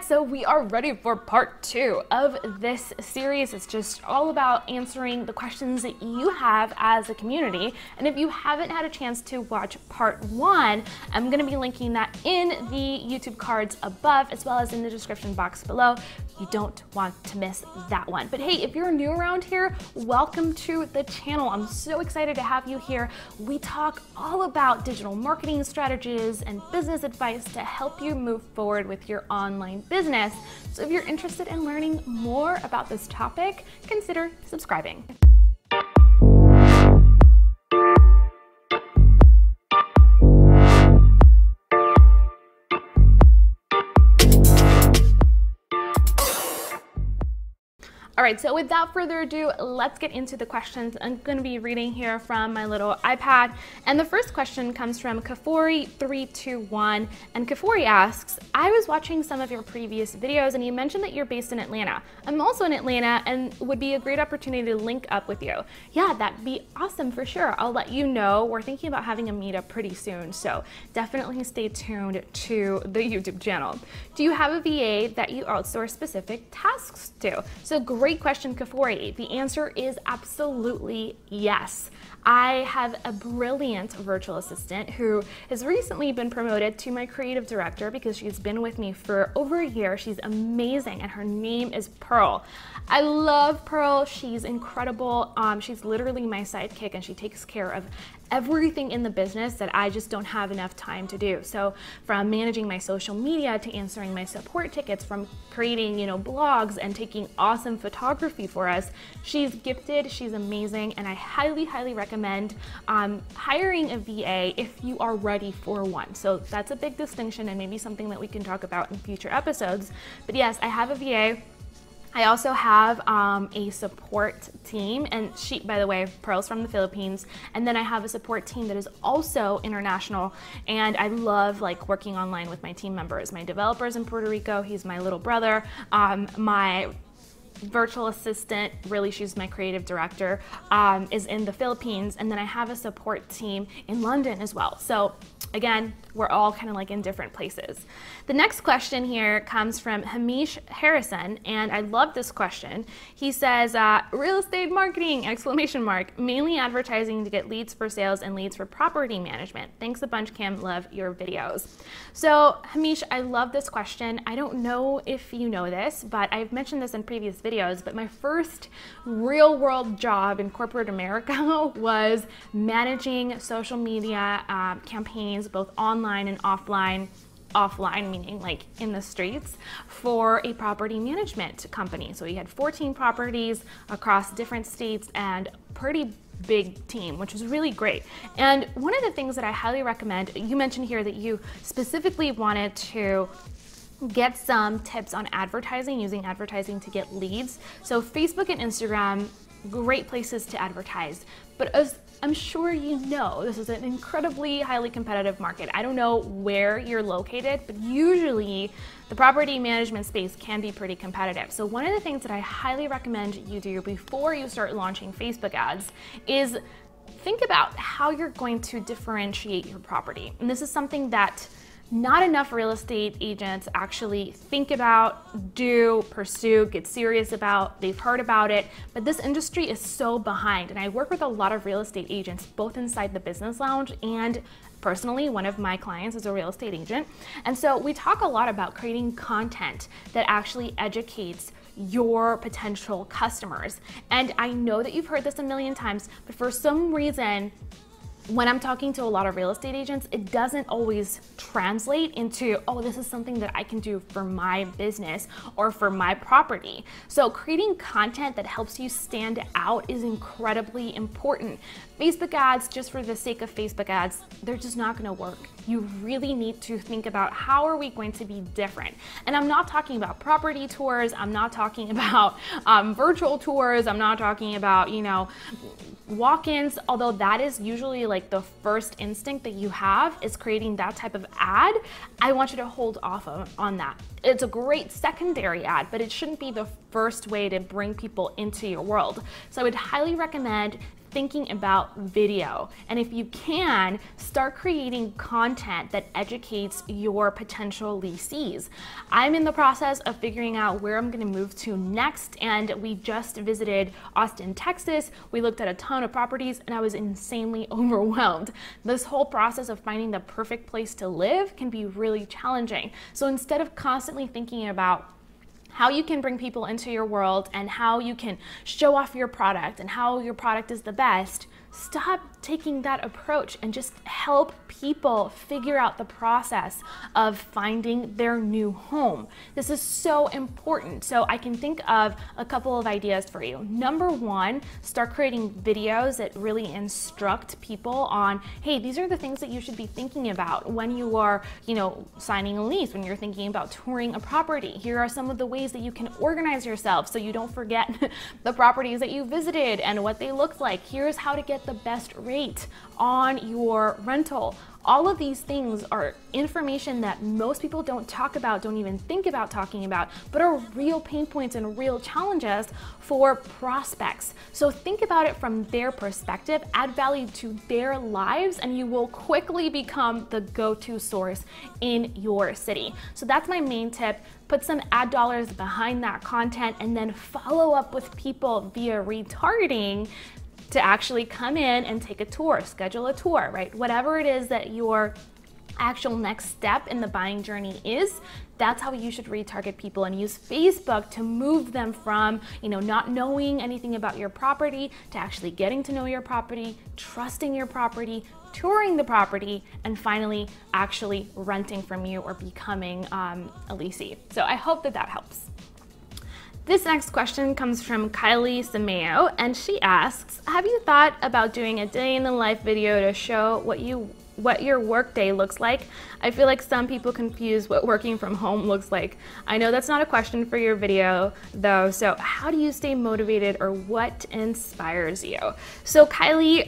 So we are ready for part 2 of this series. It's just all about answering the questions that you have as a community. And if you haven't had a chance to watch part 1, I'm going to be linking that in the YouTube cards above, as well as in the description box below. You don't want to miss that one. But hey, if you're new around here, welcome to the channel. I'm so excited to have you here. We talk all about digital marketing strategies and business advice to help you move forward with your online business. So if you're interested in learning more about this topic, consider subscribing. All right, so without further ado, let's get into the questions. I'm going to be reading here from my little iPad. And the first question comes from Kafori321. And Kafori asks, I was watching some of your previous videos and you mentioned that you're based in Atlanta. I'm also in Atlanta and would be a great opportunity to link up with you. Yeah, that'd be awesome for sure. I'll let you know. We're thinking about having a meetup pretty soon, so definitely stay tuned to the YouTube channel. Do you have a VA that you outsource specific tasks to? So great question, Kafori. The answer is absolutely yes. I have a brilliant virtual assistant who has recently been promoted to my creative director because she's been with me for over a year. She's amazing and her name is Pearl. I love Pearl. She's incredible. She's literally my sidekick and she takes care of everything in the business that I just don't have enough time to do. So from managing my social media to answering my support tickets, from creating, blogs and taking awesome photography for us, she's gifted, she's amazing, and I highly, highly recommend hiring a VA if you are ready for one. So that's a big distinction and maybe something that we can talk about in future episodes. But yes, I have a VA. I also have a support team, and she, by the way, Pearl's from the Philippines, and then I have a support team that is also international, and I love working online with my team members. My developer's in Puerto Rico, he's my little brother. My virtual assistant, really she's my creative director, is in the Philippines, and then I have a support team in London as well. So again, we're all kind of in different places. The next question here comes from Hamish Harrison, and I love this question. He says, real estate marketing, exclamation mark, mainly advertising to get leads for sales and leads for property management. Thanks a bunch, Kim, love your videos. So Hamish, I love this question. I don't know if you know this, but I've mentioned this in previous videos, but my first real world job in corporate America was managing social media campaigns, both online and offline meaning in the streets, for a property management company. So we had 14 properties across different states and pretty big team, which was really great. And one of the things that I highly recommend, you mentioned here that you specifically wanted to get some tips on advertising, using advertising to get leads. So Facebook and Instagram, great places to advertise. But as I'm sure you know, this is an incredibly highly competitive market. I don't know where you're located, but usually the property management space can be pretty competitive. So one of the things that I highly recommend you do before you start launching Facebook ads is think about how you're going to differentiate your property. And this is something that not enough real estate agents actually think about, pursue, get serious about. They've heard about it, but this industry is so behind. And I work with a lot of real estate agents, both inside the business lounge and personally, one of my clients is a real estate agent. And so we talk a lot about creating content that actually educates your potential customers. And I know that you've heard this a million times, but for some reason, when I'm talking to a lot of real estate agents, it doesn't always translate into, oh, this is something that I can do for my business or for my property. So creating content that helps you stand out is incredibly important. Facebook ads, just for the sake of Facebook ads, they're just not gonna work. You really need to think about how are we going to be different. And I'm not talking about property tours, I'm not talking about virtual tours, I'm not talking about, walk-ins, although that is usually the first instinct that you have is creating that type of ad. I want you to hold off on that. It's a great secondary ad, but it shouldn't be the first way to bring people into your world. So I would highly recommend thinking about video. And if you can, start creating content that educates your potential leasees. I'm in the process of figuring out where I'm gonna move to next, and we just visited Austin, Texas. We looked at a ton of properties and I was insanely overwhelmed. This whole process of finding the perfect place to live can be really challenging. So instead of constantly thinking about how you can bring people into your world and how you can show off your product and how your product is the best, stop taking that approach and just help people figure out the process of finding their new home. This is so important. So I can think of a couple of ideas for you. Number one, start creating videos that really instruct people on, hey, these are the things that you should be thinking about when you are, signing a lease, when you're thinking about touring a property. Here are some of the ways that you can organize yourself so you don't forget the properties that you visited and what they look like. Here's how to get the best rate on your rental. All of these things are information that most people don't talk about, don't even think about talking about, but are real pain points and real challenges for prospects. So think about it from their perspective, add value to their lives, and you will quickly become the go-to source in your city. So that's my main tip. Put some ad dollars behind that content and then follow up with people via retargeting to actually come in and take a tour, schedule a tour, right? Whatever it is that your actual next step in the buying journey is, that's how you should retarget people, and use Facebook to move them from, not knowing anything about your property to actually getting to know your property, trusting your property, touring the property, and finally actually renting from you or becoming a leasee. So I hope that that helps. This next question comes from Kylie Sameo, and she asks, have you thought about doing a day in the life video to show what your workday looks like? I feel like some people confuse what working from home looks like. I know that's not a question for your video though, so how do you stay motivated, or what inspires you? So Kylie,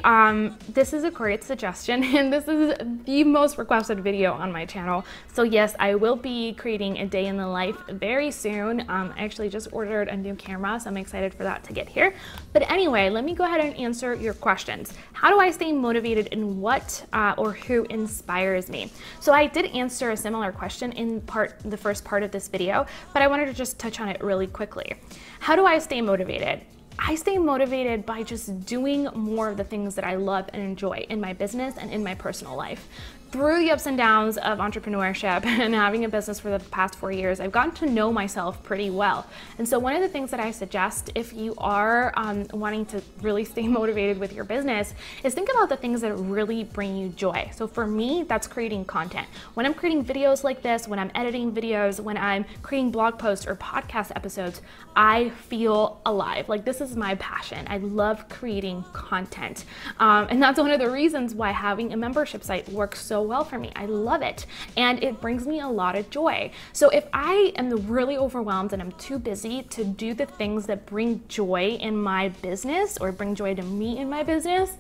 this is a great suggestion, and this is the most requested video on my channel. So yes, I will be creating a day in the life very soon. I actually just ordered a new camera, so I'm excited for that to get here. But anyway, let me go ahead and answer your questions. How do I stay motivated, and what or who inspires me? So I did answer a similar question in the first part of this video, but I wanted to just touch on it really quickly. How do I stay motivated? I stay motivated by just doing more of the things that I love and enjoy in my business and in my personal life. Through the ups and downs of entrepreneurship and having a business for the past 4 years, I've gotten to know myself pretty well. And so one of the things that I suggest if you are wanting to really stay motivated with your business is think about the things that really bring you joy. So for me, that's creating content. When I'm creating videos like this, when I'm editing videos, when I'm creating blog posts or podcast episodes, I feel alive. Like, this is my passion. I love creating content. And that's one of the reasons why having a membership site works so well for me. I love it, and it brings me a lot of joy. So if I am really overwhelmed and I'm too busy to do the things that bring joy in my business or bring joy to me in my business,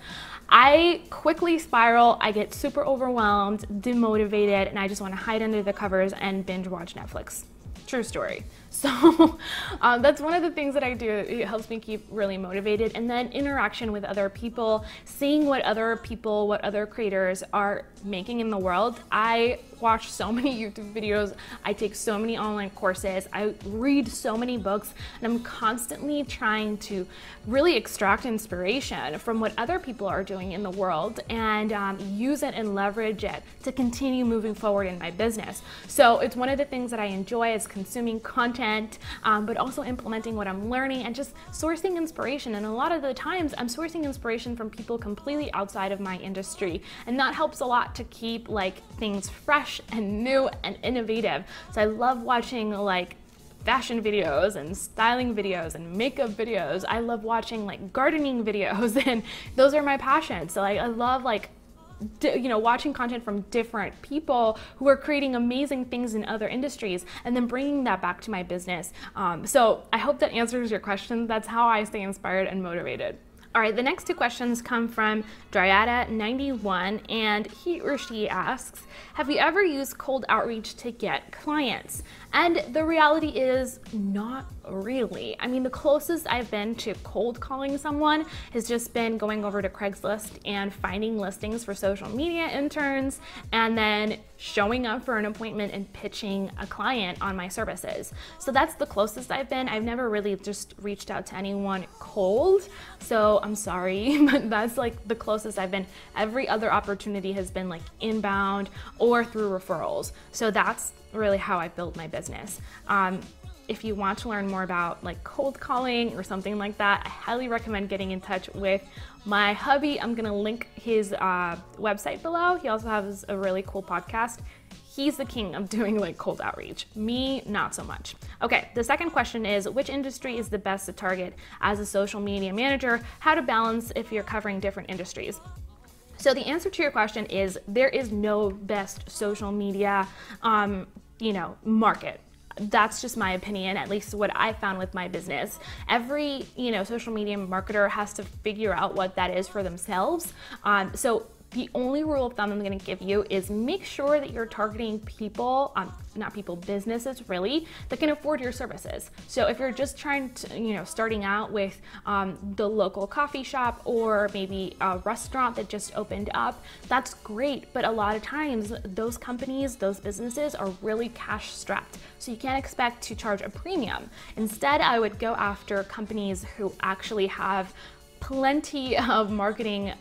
I quickly spiral, I get super overwhelmed, demotivated, and I just want to hide under the covers and binge watch Netflix. True story. So that's one of the things that I do. It helps me keep really motivated. And then interaction with other people, seeing what other people, what other creators are making in the world. I watch so many YouTube videos. I take so many online courses. I read so many books, and I'm constantly trying to really extract inspiration from what other people are doing in the world and use it and leverage it to continue moving forward in my business. So it's one of the things that I enjoy is consuming content, but also implementing what I'm learning and just sourcing inspiration. And a lot of the times I'm sourcing inspiration from people completely outside of my industry, and that helps a lot to keep things fresh and new and innovative. So I love watching fashion videos and styling videos and makeup videos. I love watching gardening videos, and those are my passions. So I love watching content from different people who are creating amazing things in other industries and then bringing that back to my business. So I hope that answers your question. That's how I stay inspired and motivated. All right, the next two questions come from Dryada91, and he or she asks, have you ever used cold outreach to get clients? And the reality is not really. I mean, the closest I've been to cold calling someone has just been going over to Craigslist and finding listings for social media interns and then showing up for an appointment and pitching a client on my services. So that's the closest I've been. I've never really just reached out to anyone cold. So I'm sorry, but that's like the closest I've been. Every other opportunity has been like inbound or through referrals. So that's really how I build my business. If you want to learn more about like cold calling or something like that, I highly recommend getting in touch with my hubby. I'm gonna link his website below. He also has a really cool podcast. He's the king of doing like cold outreach. Me, not so much. Okay, the second question is, which industry is the best to target as a social media manager? How to balance if you're covering different industries? So the answer to your question is there is no best social media, market. That's just my opinion, at least what I found with my business. Every, social media marketer has to figure out what that is for themselves. So the only rule of thumb I'm going to give you is make sure that you're targeting people, businesses really, that can afford your services. So if you're just trying to, starting out with the local coffee shop or maybe a restaurant that just opened up, that's great. But a lot of times those companies, those businesses are really cash strapped. So you can't expect to charge a premium. Instead, I would go after companies who actually have plenty of marketing,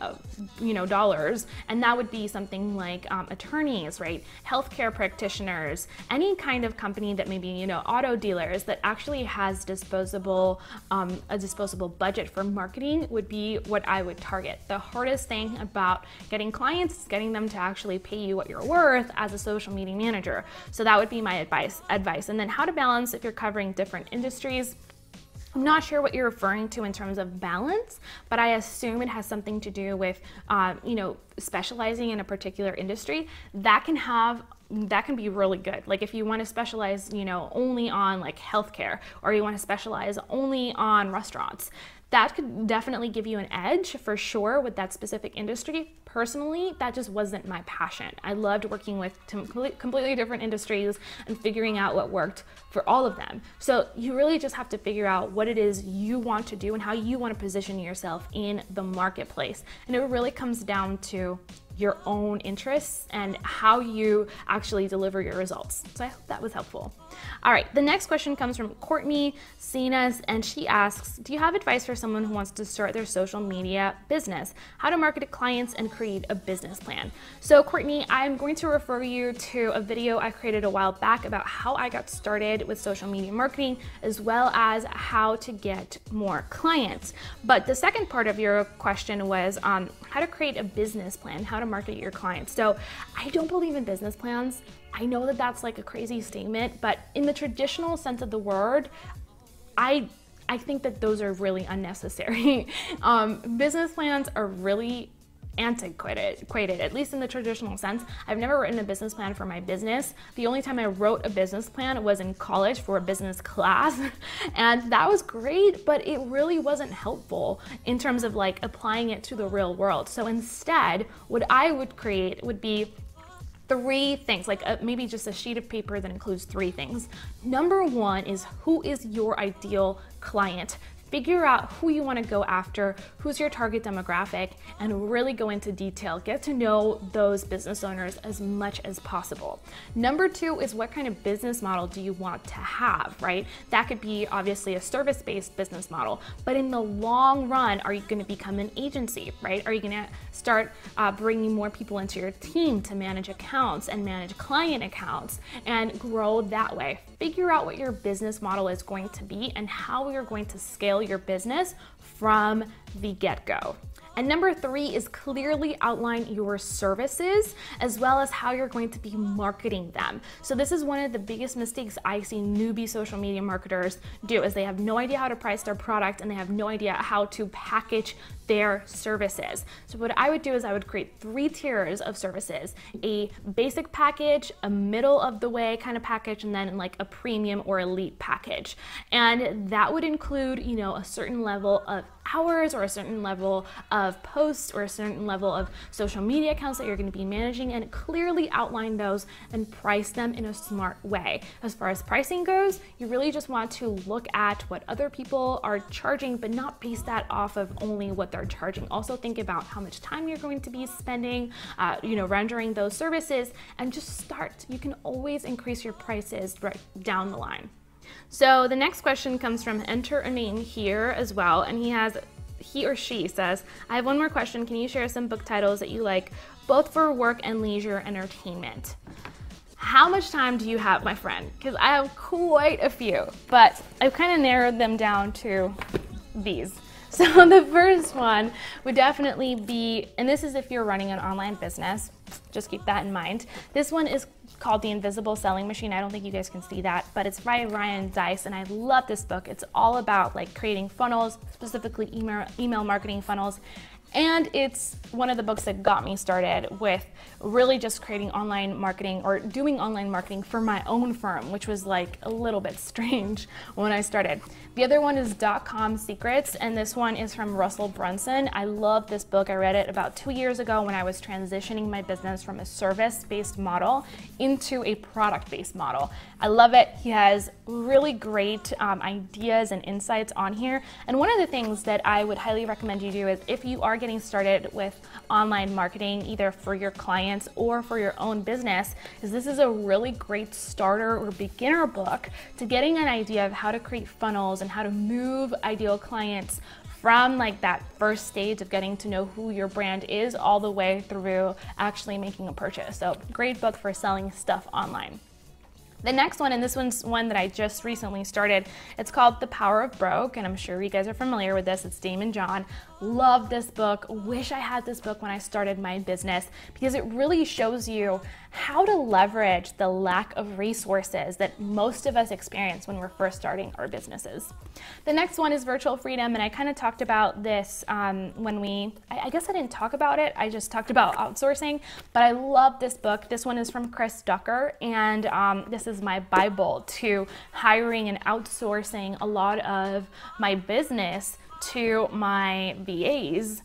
dollars, and that would be something like attorneys, right? Healthcare practitioners, any kind of company that maybe, auto dealers that actually has a disposable budget for marketing would be what I would target. The hardest thing about getting clients is getting them to actually pay you what you're worth as a social media manager. So that would be my advice. And then how to balance if you're covering different industries. I'm not sure what you're referring to in terms of balance, but I assume it has something to do with, specializing in a particular industry. That can be really good. Like if you want to specialize, only on like healthcare, or you want to specialize only on restaurants, that could definitely give you an edge for sure with that specific industry. Personally, that just wasn't my passion. I loved working with completely different industries and figuring out what worked for all of them. So you really just have to figure out what it is you want to do and how you want to position yourself in the marketplace. And it really comes down to your own interests and how you actually deliver your results. So I hope that was helpful. All right, the next question comes from Courtney Jimenez, and she asks, do you have advice for someone who wants to start their social media business? How to market to clients and create a business plan? So Courtney, I'm going to refer you to a video I created a while back about how I got started with social media marketing, as well as how to get more clients. But the second part of your question was how to create a business plan, how to market your clients. So I don't believe in business plans. I know that that's like a crazy statement, but in the traditional sense of the word, I think that those are really unnecessary. Business plans are really antiquated, at least in the traditional sense. I've never written a business plan for my business. The only time I wrote a business plan was in college for a business class, and that was great, but it really wasn't helpful in terms of like applying it to the real world. So instead, what I would create would be 3 things, like maybe just a sheet of paper that includes 3 things. Number 1 is, who is your ideal client? Figure out who you want to go after, who's your target demographic, and really go into detail. Get to know those business owners as much as possible. Number 2 is, what kind of business model do you want to have, right? That could be obviously a service-based business model, but in the long run, are you going to become an agency, right? Are you going to start bringing more people into your team to manage accounts and manage client accounts and grow that way? Figure out what your business model is going to be and how you're going to scale your business from the get-go. And number 3 is clearly outline your services as well as how you're going to be marketing them. So this is one of the biggest mistakes I see newbie social media marketers do, is they have no idea how to price their product and they have no idea how to package their services. So what I would do is I would create 3 tiers of services: a basic package, a middle of the way kind of package, and then like a premium or elite package. And that would include, a certain level of hours or a certain level of posts or a certain level of social media accounts that you're going to be managing, and clearly outline those and price them in a smart way. As far as pricing goes, you really just want to look at what other people are charging, but not base that off of only what they're charging. Also think about how much time you're going to be spending, rendering those services, and just start. You can always increase your prices right down the line. So the next question comes from enter a name here as well, and he or she says, I have one more question. Can you share some book titles that you like, both for work and leisure entertainment? How much time do you have, my friend? Because I have quite a few, but I've kind of narrowed them down to these. So the first one would definitely be, and this is if you're running an online business, just keep that in mind. This one is called The Invisible Selling Machine. I don't think you guys can see that, but it's by Ryan Deiss, and I love this book. It's all about like creating funnels, specifically email marketing funnels. And it's one of the books that got me started with really just creating online marketing or doing online marketing for my own firm, which was like a little bit strange when I started. The other one is .com Secrets, and this one is from Russell Brunson. I love this book. I read it about 2 years ago when I was transitioning my business from a service-based model into a product-based model. I love it. He has really great ideas and insights on here. And one of the things that I would highly recommend you do is if you are getting started with online marketing, either for your clients or for your own business, is this is a really great starter or beginner book to getting an idea of how to create funnels and how to move ideal clients from like that first stage of getting to know who your brand is all the way through actually making a purchase. So great book for selling stuff online. The next one, and this one's one that I just recently started, it's called The Power of Broke, and I'm sure you guys are familiar with this. It's Damon John. Love this book. Wish I had this book when I started my business, because it really shows you how to leverage the lack of resources that most of us experience when we're first starting our businesses. The next one is Virtual Freedom, and I kind of talked about this when I guess I didn't talk about it, I just talked about outsourcing, but I love this book. This one is from Chris Ducker, and this is my Bible to hiring and outsourcing a lot of my business to my VAs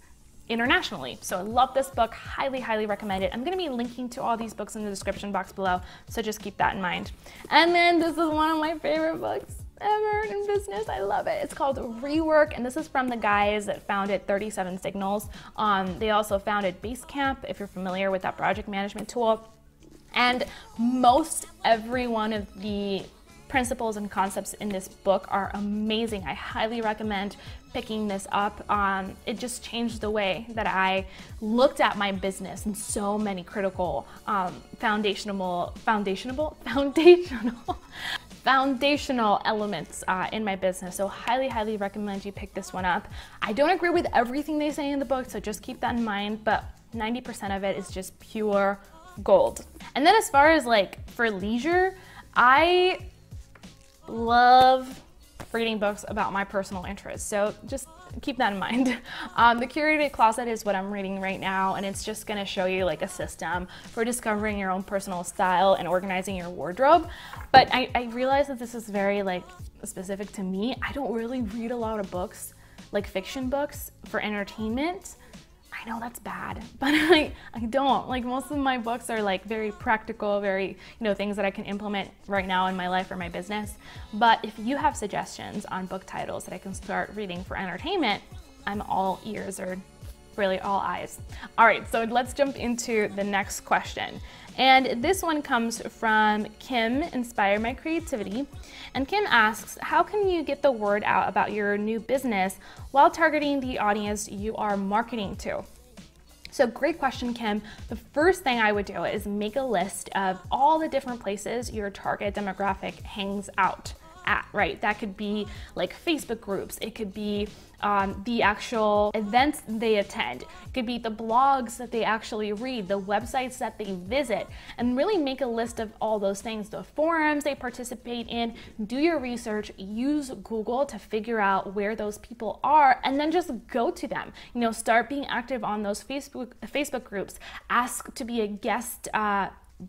internationally. So I love this book, highly, highly recommend it. I'm gonna be linking to all these books in the description box below, so just keep that in mind. And then this is one of my favorite books ever in business. I love it. It's called Rework, and this is from the guys that founded 37 Signals. They also founded Basecamp, if you're familiar with that project management tool. And most every one of the principles and concepts in this book are amazing. I highly recommend picking this up. It just changed the way that I looked at my business in so many critical foundational elements in my business. So highly, highly recommend you pick this one up. I don't agree with everything they say in the book, so just keep that in mind, but 90% of it is just pure gold. And then as far as like for leisure, I love reading books about my personal interests, so just keep that in mind. The Curated Closet is what I'm reading right now, and it's just gonna show you like a system for discovering your own personal style and organizing your wardrobe. But I realize that this is very like specific to me. I don't really read a lot of books, like fiction books for entertainment. I know that's bad, but I don't. Like most of my books are like very practical, very, things that I can implement right now in my life or my business. But if you have suggestions on book titles that I can start reading for entertainment, I'm all ears, or really all eyes. All right, so let's jump into the next question. And this one comes from Kim, Inspire My Creativity. And Kim asks, how can you get the word out about your new business while targeting the audience you are marketing to? So great question, Kim. The first thing I would do is make a list of all the different places your target demographic hangs out at, right? That could be like Facebook groups. It could be the actual events they attend. It could be the blogs that they actually read, the websites that they visit, and really make a list of all those things, the forums they participate in. Do your research, use Google to figure out where those people are, and then just go to them. Start being active on those Facebook groups. Ask to be a guest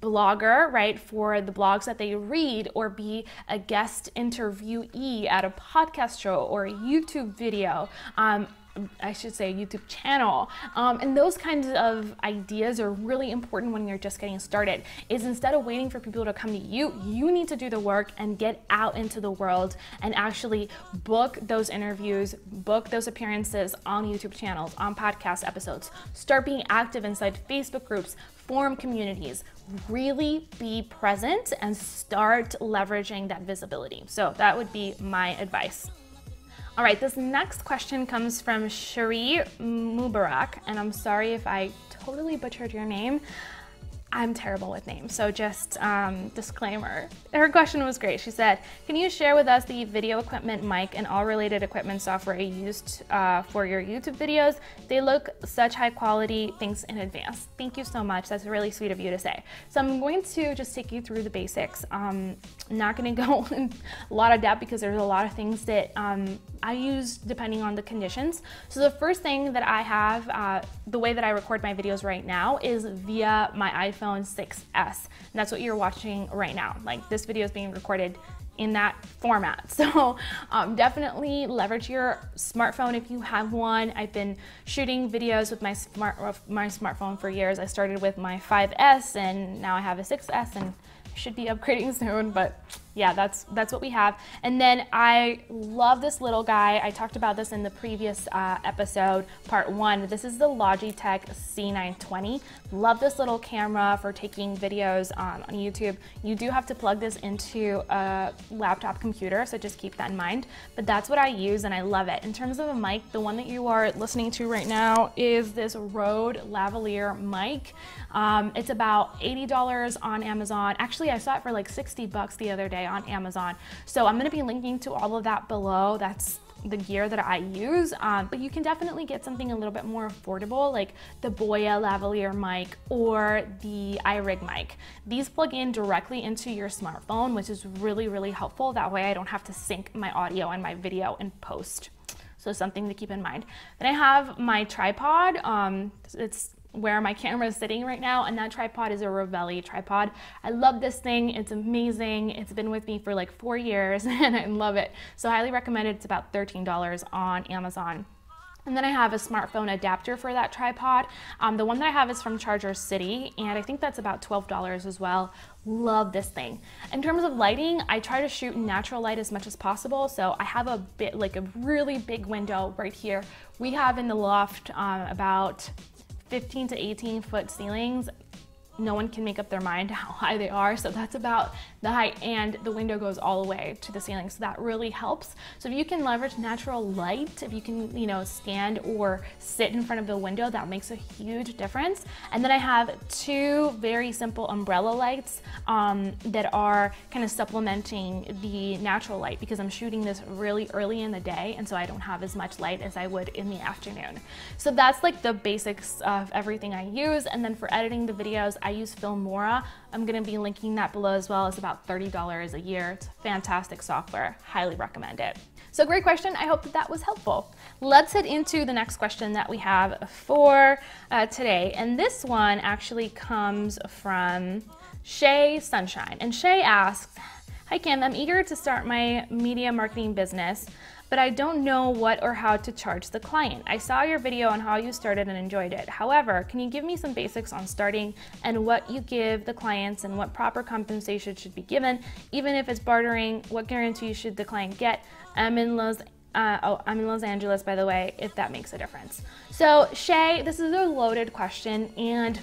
blogger, right, for the blogs that they read, or be a guest interviewee at a podcast show or a YouTube video. I should say YouTube channel. And those kinds of ideas are really important when you're just getting started, is instead of waiting for people to come to you, you need to do the work and get out into the world and actually book those interviews, book those appearances on YouTube channels, on podcast episodes, start being active inside Facebook groups, form communities, really be present and start leveraging that visibility. So that would be my advice. All right, this next question comes from Shari Mubarak, and I'm sorry if I totally butchered your name. I'm terrible with names, so just disclaimer. Her question was great. She said, can you share with us the video equipment, mic, and all related equipment software you used for your YouTube videos? They look such high quality. Thanks in advance. Thank you so much. That's really sweet of you to say. So I'm going to just take you through the basics. I'm not going to go in a lot of depth because there's a lot of things that I use depending on the conditions. So the first thing that I have, the way that I record my videos right now is via my iPhone 6S. And that's what you're watching right now. Like, this video is being recorded in that format. So definitely leverage your smartphone if you have one. I've been shooting videos with my smartphone for years. I started with my 5S and now I have a 6S and should be upgrading soon, but yeah, that's what we have. And then I love this little guy. I talked about this in the previous episode, part 1. This is the Logitech C920. Love this little camera for taking videos on YouTube. You do have to plug this into a laptop computer, so just keep that in mind. But that's what I use and I love it. In terms of a mic, the one that you are listening to right now is this Rode lavalier mic. It's about $80 on Amazon. Actually, I saw it for like 60 bucks the other day on Amazon. So I'm going to be linking to all of that below. That's the gear that I use, but you can definitely get something a little bit more affordable, like the Boya lavalier mic or the iRig mic. These plug in directly into your smartphone, which is really, really helpful. That way I don't have to sync my audio and my video in post. So something to keep in mind. Then I have my tripod. It's where my camera is sitting right now, and that tripod is a Rovelli tripod. I love this thing. It's amazing. It's been with me for like 4 years and I love it. So highly recommend it. It's about $13 on Amazon. And then I have a smartphone adapter for that tripod. The one that I have is from Charger City, and I think that's about $12 as well. Love this thing. In terms of lighting, I try to shoot natural light as much as possible. So I have a really big window right here. We have in the loft about 15 to 18 foot ceilings. No one can make up their mind how high they are, so that's about the height, and the window goes all the way to the ceiling, so that really helps. So if you can leverage natural light, if you can, you know, stand or sit in front of the window, that makes a huge difference. And then I have 2 very simple umbrella lights that are kind of supplementing the natural light, because I'm shooting this really early in the day, and so I don't have as much light as I would in the afternoon. So that's like the basics of everything I use. And then for editing the videos, I use Filmora. I'm going to be linking that below as well. It's about $30 a year. It's fantastic software. Highly recommend it. So great question. I hope that was helpful. Let's head into the next question that we have for today. And this one actually comes from Shay Sunshine. And Shay asks, hi Kim, I'm eager to start my media marketing business, but I don't know what or how to charge the client. I saw your video on how you started and enjoyed it. However, can you give me some basics on starting and what you give the clients and what proper compensation should be given? Even if it's bartering, what guarantee should the client get? I'm in Los Angeles, by the way, if that makes a difference. So Shay, this is a loaded question, and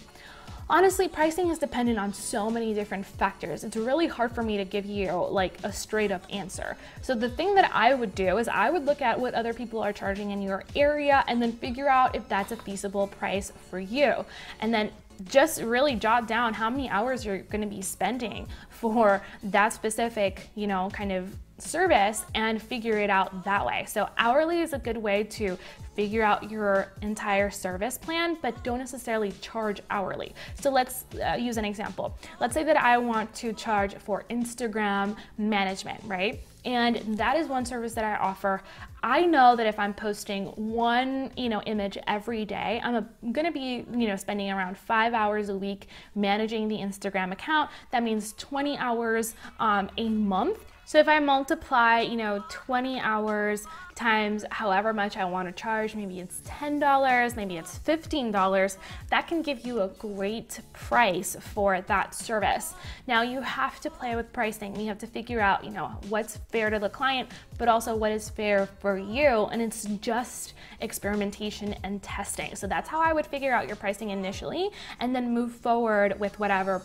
honestly, pricing is dependent on so many different factors. It's really hard for me to give you like a straight up answer. So the thing that I would do is I would look at what other people are charging in your area and then figure out if that's a feasible price for you. And then just really jot down how many hours you're going to be spending for that specific, you know, kind of service and figure it out that way. So hourly is a good way to figure out your entire service plan, but don't necessarily charge hourly. So let's use an example. Let's say that I want to charge for Instagram management, right? And that is one service that I offer. I know that if I'm posting one, image every day, I'm gonna be, spending around 5 hours a week managing the Instagram account. That means 20 hours a month. So if I multiply, 20 hours times however much I want to charge, maybe it's $10, maybe it's $15, that can give you a great price for that service. Now you have to play with pricing. You have to figure out, what's fair to the client, but also what is fair for you. And it's just experimentation and testing. So that's how I would figure out your pricing initially, and then move forward with whatever,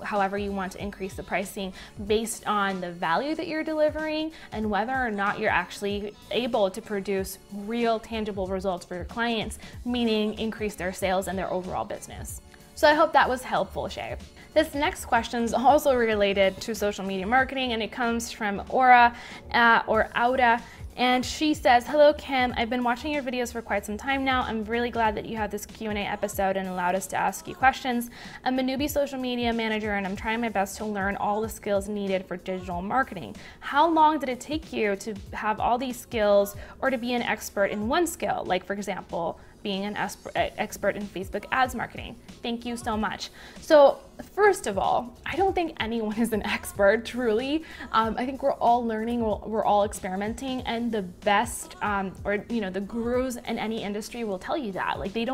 however you want to increase the pricing based on the value that you're delivering and whether or not you're actually able to produce real tangible results for your clients, meaning increase their sales and their overall business. So I hope that was helpful, Shay. This next question is also related to social media marketing, and it comes from Aura or Auda. And she says, hello Kim, I've been watching your videos for quite some time now. I'm really glad that you had this Q&A episode and allowed us to ask you questions. I'm a newbie social media manager and I'm trying my best to learn all the skills needed for digital marketing. How long did it take you to have all these skills or to be an expert in one skill? Like for example, being an expert in Facebook ads marketing. Thank you so much. So first of all, I don't think anyone is an expert, truly. I think we're all learning, we're all experimenting, and the best, the gurus in any industry will tell you that. Like they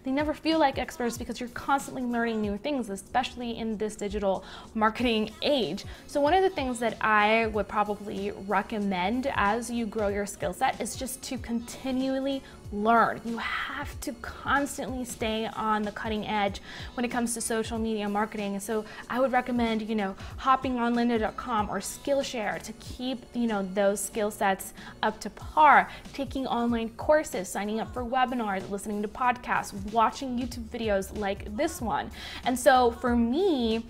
never feel like experts because you're constantly learning new things, especially in this digital marketing age. So one of the things that I would probably recommend as you grow your skill set is just to continually learn. You have to constantly stay on the cutting edge when it comes to social media marketing. So I would recommend, hopping on lynda.com or Skillshare to keep, those skill sets up to par, taking online courses, signing up for webinars, listening to podcasts, watching YouTube videos like this one. And so for me,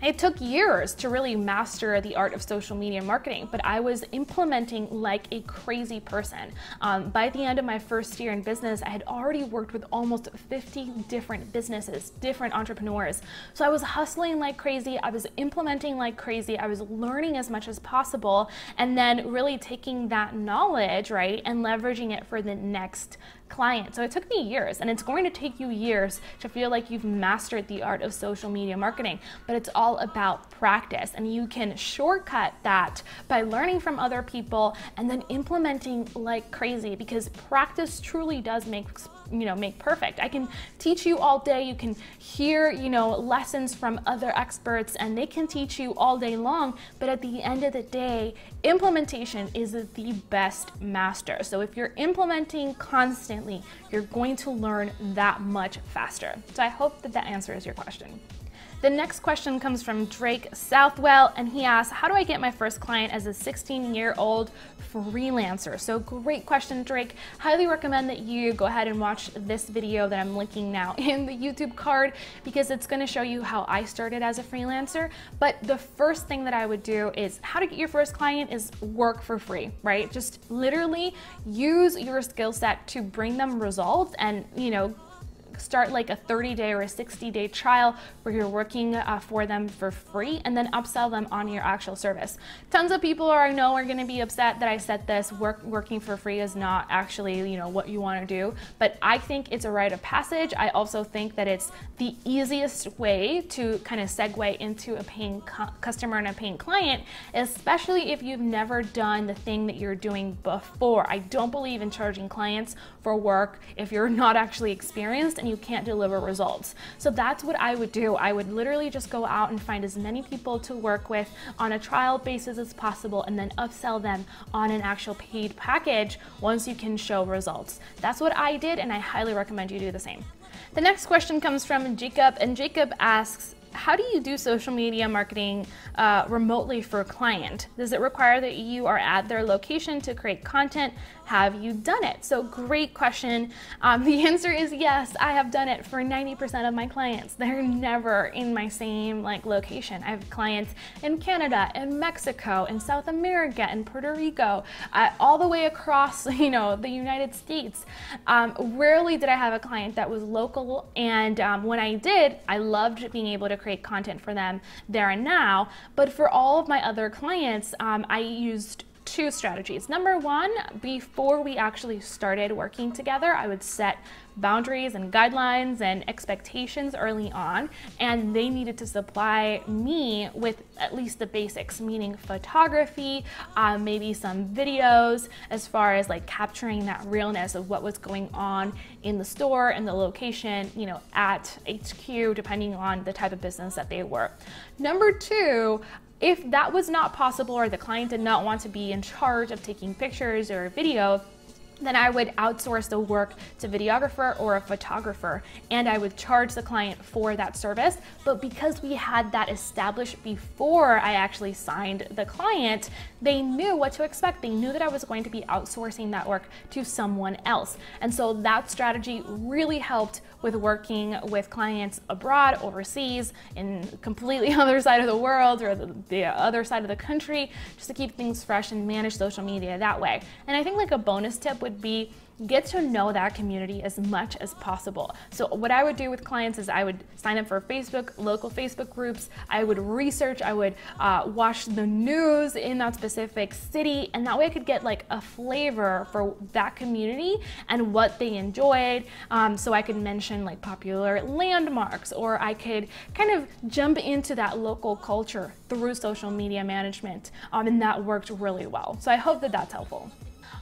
it took years to really master the art of social media marketing, but I was implementing like a crazy person. By the end of my first year in business, I had already worked with almost 50 different businesses, different entrepreneurs. So I was hustling like crazy, I was implementing like crazy, I was learning as much as possible, and then really taking that knowledge, right, and leveraging it for the next client. So it took me years, and it's going to take you years to feel like you've mastered the art of social media marketing, but it's all about practice, and you can shortcut that by learning from other people and then implementing like crazy, because practice truly does make perfect. I can teach you all day, you can hear, lessons from other experts, and they can teach you all day long, but at the end of the day, implementation is the best master. So if you're implementing constantly, you're going to learn that much faster. So I hope that answers your question. The next question comes from Drake Southwell, and he asks, how do I get my first client as a 16-year-old freelancer? So great question, Drake. Highly recommend that you go ahead and watch this video that I'm linking now in the YouTube card, because it's going to show you how I started as a freelancer. But the first thing that I would do is how to get your first client is work for free, right? Just literally use your skill set to bring them results, and start like a 30-day or a 60-day trial where you're working for them for free, and then upsell them on your actual service. Tons of people I know are going to be upset that I said this. Working for free is not actually what you want to do, but I think it's a rite of passage. I also think that it's the easiest way to kind of segue into a paying customer and a paying client, especially if you've never done the thing that you're doing before. I don't believe in charging clients for work if you're not actually experienced and you can't deliver results. So that's what I would do. I would literally just go out and find as many people to work with on a trial basis as possible, and then upsell them on an actual paid package once you can show results. That's what I did, and I highly recommend you do the same. The next question comes from Jacob, and Jacob asks, how do you do social media marketing remotely for a client? Does it require that you are at their location to create content? Have you done it? So great question. The answer is yes, I have done it for 90% of my clients. They're never in my same location. I have clients in Canada, in Mexico, in South America, in Puerto Rico, all the way across the United States. Rarely did I have a client that was local, and when I did, I loved being able to create content for them there and now. But for all of my other clients, I used two strategies. Number one, before we actually started working together, I would set boundaries and guidelines and expectations early on, and they needed to supply me with at least the basics, meaning photography, maybe some videos, as far as like capturing that realness of what was going on in the store and the location, you know, at HQ, depending on the type of business that they were. Number two, if that was not possible or the client did not want to be in charge of taking pictures or video, then I would outsource the work to a videographer or a photographer, and I would charge the client for that service. But because we had that established before I actually signed the client, they knew what to expect. They knew that I was going to be outsourcing that work to someone else. And so that strategy really helped with working with clients abroad, overseas, in completely other side of the world or the other side of the country, just to keep things fresh and manage social media that way. And I think like a bonus tip would be get to know that community as much as possible. So what I would do with clients is I would sign up for Facebook, local Facebook groups. I would research, I would watch the news in that specific city, and that way I could get like a flavor for that community and what they enjoyed. So I could mention like popular landmarks, or I could kind of jump into that local culture through social media management, and that worked really well. So I hope that that's helpful.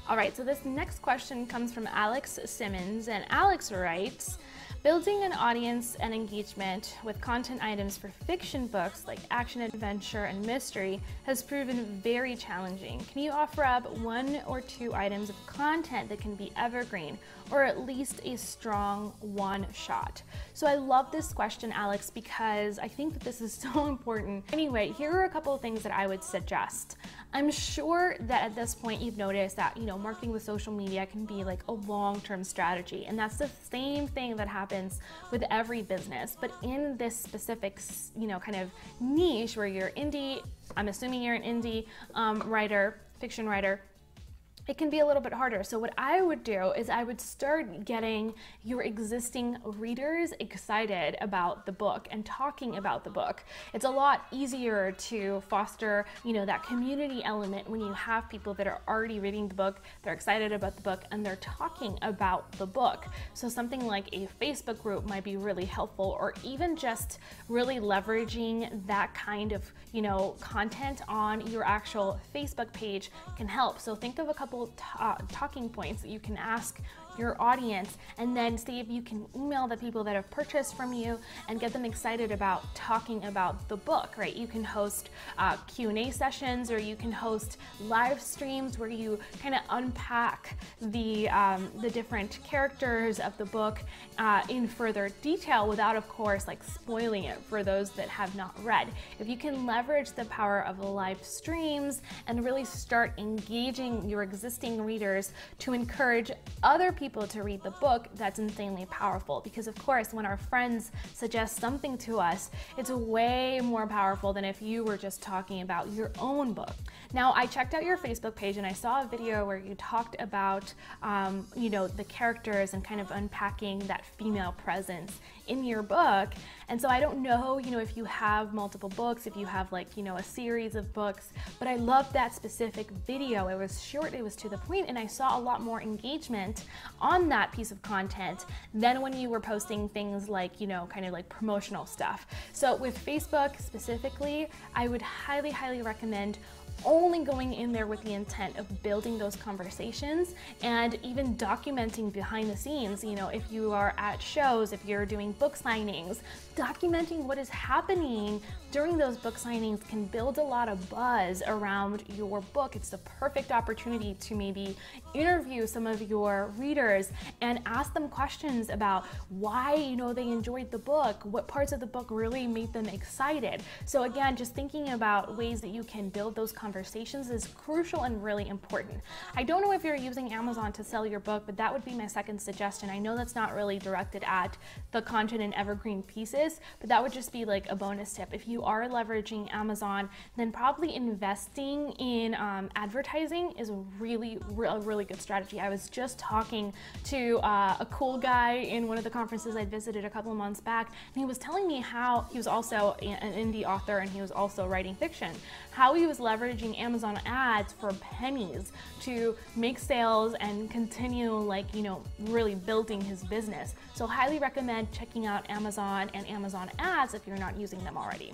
All right, so this next question comes from Alex Simmons, and Alex writes, building an audience and engagement with content items for fiction books like action, adventure, and mystery has proven very challenging. Can you offer up 1 or 2 items of content that can be evergreen, or at least a strong one-shot? So I love this question, Alex, because I think that this is so important. Anyway, here are a couple of things that I would suggest. I'm sure that at this point you've noticed that, you know, marketing with social media can be like a long-term strategy, and that's the same thing that happens with every business. But in this specific, you know, kind of niche where you're indie, I'm assuming you're an indie writer, fiction writer, it can be a little bit harder. So what I would do is I would start getting your existing readers excited about the book and talking about the book. It's a lot easier to foster, you know, that community element when you have people that are already reading the book, they're excited about the book, and they're talking about the book. So something like a Facebook group might be really helpful, or even just really leveraging that kind of, you know, content on your actual Facebook page can help. So think of a couple talking points that you can ask your audience, and then see if you can email the people that have purchased from you and get them excited about talking about the book, right? You can host Q&A sessions, or you can host live streams where you kind of unpack the different characters of the book in further detail without, of course, like spoiling it for those that have not read. If you can leverage the power of live streams and really start engaging your existing readers to encourage other people to read the book, that's insanely powerful. Because of course, when our friends suggest something to us, it's way more powerful than if you were just talking about your own book. Now, I checked out your Facebook page and I saw a video where you talked about, you know, the characters and kind of unpacking that female presence in your book. And so I don't know, you know, if you have multiple books, if you have like, you know, a series of books, but I loved that specific video. It was short, it was to the point, and I saw a lot more engagement on that piece of content than when you were posting things like, you know, kind of like promotional stuff. So with Facebook specifically, I would highly, highly recommend only going in there with the intent of building those conversations and even documenting behind the scenes. You know, if you are at shows, if you're doing book signings, documenting what is happening during those book signings can build a lot of buzz around your book. It's the perfect opportunity to maybe interview some of your readers and ask them questions about why, you know, they enjoyed the book, what parts of the book really made them excited. So again, just thinking about ways that you can build those conversations is crucial and really important. I don't know if you're using Amazon to sell your book, but that would be my second suggestion. I know that's not really directed at the content and evergreen pieces, but that would just be like a bonus tip. If you are leveraging Amazon, then probably investing in advertising is a really good strategy. I was just talking to a cool guy in one of the conferences I visited a couple of months back, and he was telling me how he was also an indie author and he was also writing fiction, how he was leveraging leveraging Amazon ads for pennies to make sales and continue, like, you know, really building his business. So highly recommend checking out Amazon and Amazon ads if you're not using them already.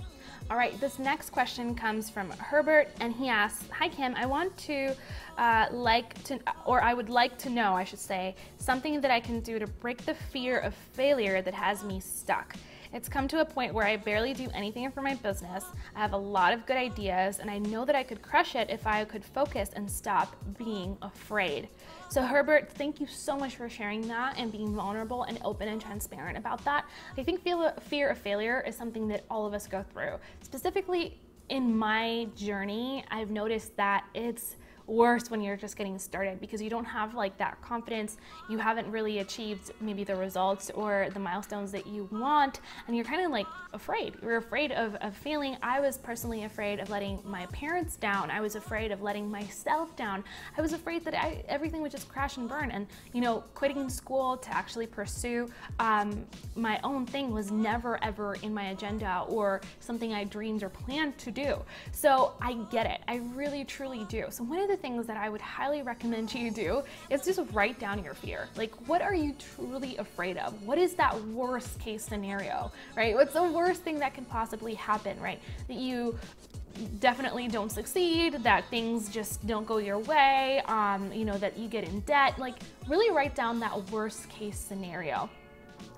All right, this next question comes from Herbert, and he asks, "Hi Kim, I want to I would like to know, I should say, something that I can do to break the fear of failure that has me stuck. It's come to a point where I barely do anything for my business. I have a lot of good ideas, and I know that I could crush it if I could focus and stop being afraid." So Herbert, thank you so much for sharing that and being vulnerable and open and transparent about that. I think fear of failure is something that all of us go through. Specifically in my journey, I've noticed that it's worse when you're just getting started because you don't have like that confidence. You haven't really achieved maybe the results or the milestones that you want, and you're kind of like afraid. You're afraid of failing. I was personally afraid of letting my parents down. I was afraid of letting myself down. I was afraid that everything would just crash and burn, and you know, quitting school to actually pursue my own thing was never ever in my agenda or something I dreamed or planned to do. So I get it. I really truly do. So one of the things that I would highly recommend you do is just write down your fear. Like, what are you truly afraid of? What is that worst case scenario, right? What's the worst thing that can possibly happen, right? That you definitely don't succeed, that things just don't go your way, you know, that you get in debt. Like, really write down that worst case scenario.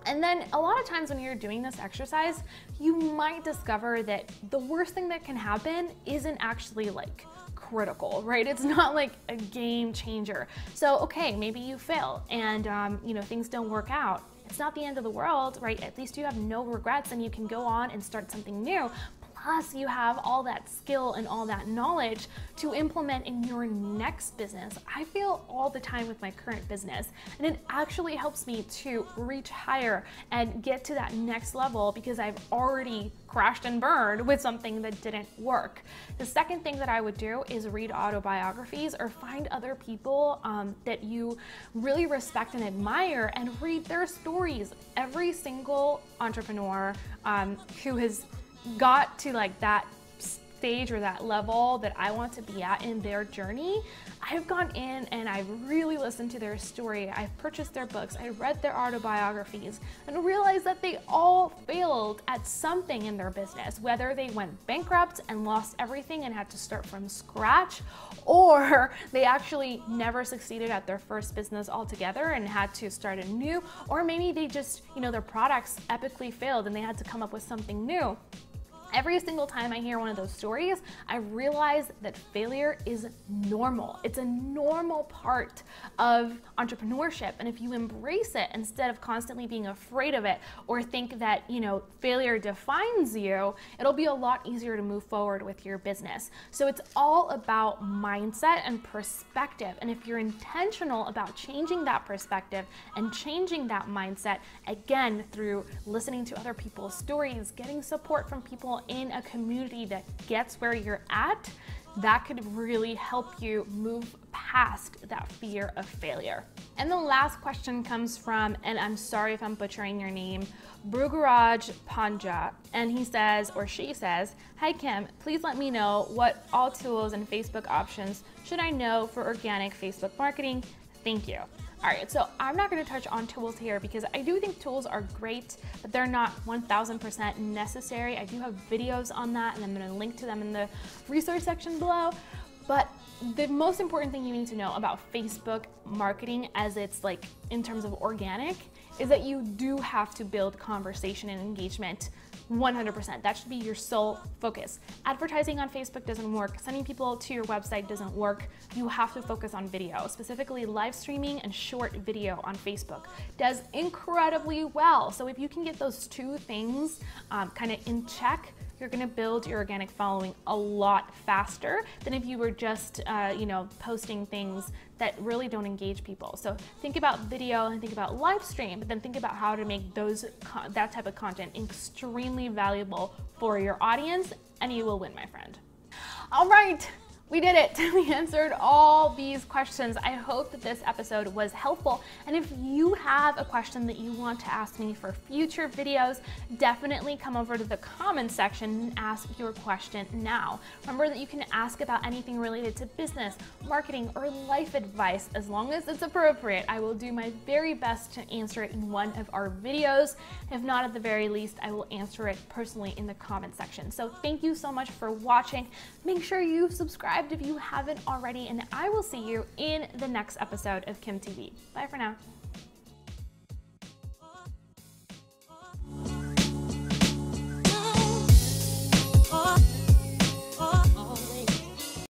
And then a lot of times when you're doing this exercise, you might discover that the worst thing that can happen isn't actually like critical, right? It's not like a game changer. So, okay, maybe you fail and, you know, things don't work out. It's not the end of the world, right? At least you have no regrets and you can go on and start something new. Plus, you have all that skill and all that knowledge to implement in your next business. I feel all the time with my current business, and it actually helps me to reach higher and get to that next level because I've already crashed and burned with something that didn't work. The second thing that I would do is read autobiographies or find other people that you really respect and admire and read their stories. Every single entrepreneur who has got to like that stage or that level that I want to be at in their journey, I've gone in and I've really listened to their story. I've purchased their books, I read their autobiographies, and realized that they all failed at something in their business, whether they went bankrupt and lost everything and had to start from scratch, or they actually never succeeded at their first business altogether and had to start anew, or maybe they just, you know, their products epically failed and they had to come up with something new. Every single time I hear one of those stories, I realize that failure is normal. It's a normal part of entrepreneurship. And if you embrace it instead of constantly being afraid of it or think that, you know, failure defines you, it'll be a lot easier to move forward with your business. So it's all about mindset and perspective. And if you're intentional about changing that perspective and changing that mindset, again, through listening to other people's stories, getting support from people in a community that gets where you're at, that could really help you move past that fear of failure. And the last question comes from, and I'm sorry if I'm butchering your name, Brugaraj Panja, and he says, or she says, "Hi Kim, please let me know what all tools and Facebook options should I know for organic Facebook marketing? Thank you." All right, so I'm not going to touch on tools here because I do think tools are great, but they're not 1000% necessary. I do have videos on that, and I'm going to link to them in the resource section below. But the most important thing you need to know about Facebook marketing, as it's like in terms of organic, is that you do have to build conversation and engagement 100%. That should be your sole focus. Advertising on Facebook doesn't work. Sending people to your website doesn't work. You have to focus on video, specifically live streaming and short video on Facebook. Does incredibly well. So if you can get those two things kind of in check, you're gonna build your organic following a lot faster than if you were just you know, posting things that really don't engage people. So think about video and think about live stream, but then think about how to make that type of content extremely valuable for your audience, and you will win, my friend. All right, We did it. We answered all these questions. I hope that this episode was helpful. And if you have a question that you want to ask me for future videos, definitely come over to the comments section and ask your question now. Remember that you can ask about anything related to business, marketing, or life advice. As long as it's appropriate, I will do my very best to answer it in one of our videos. If not, at the very least, I will answer it personally in the comment section. So thank you so much for watching. Make sure you subscribe if you haven't already, and I will see you in the next episode of Kim TV. Bye for now.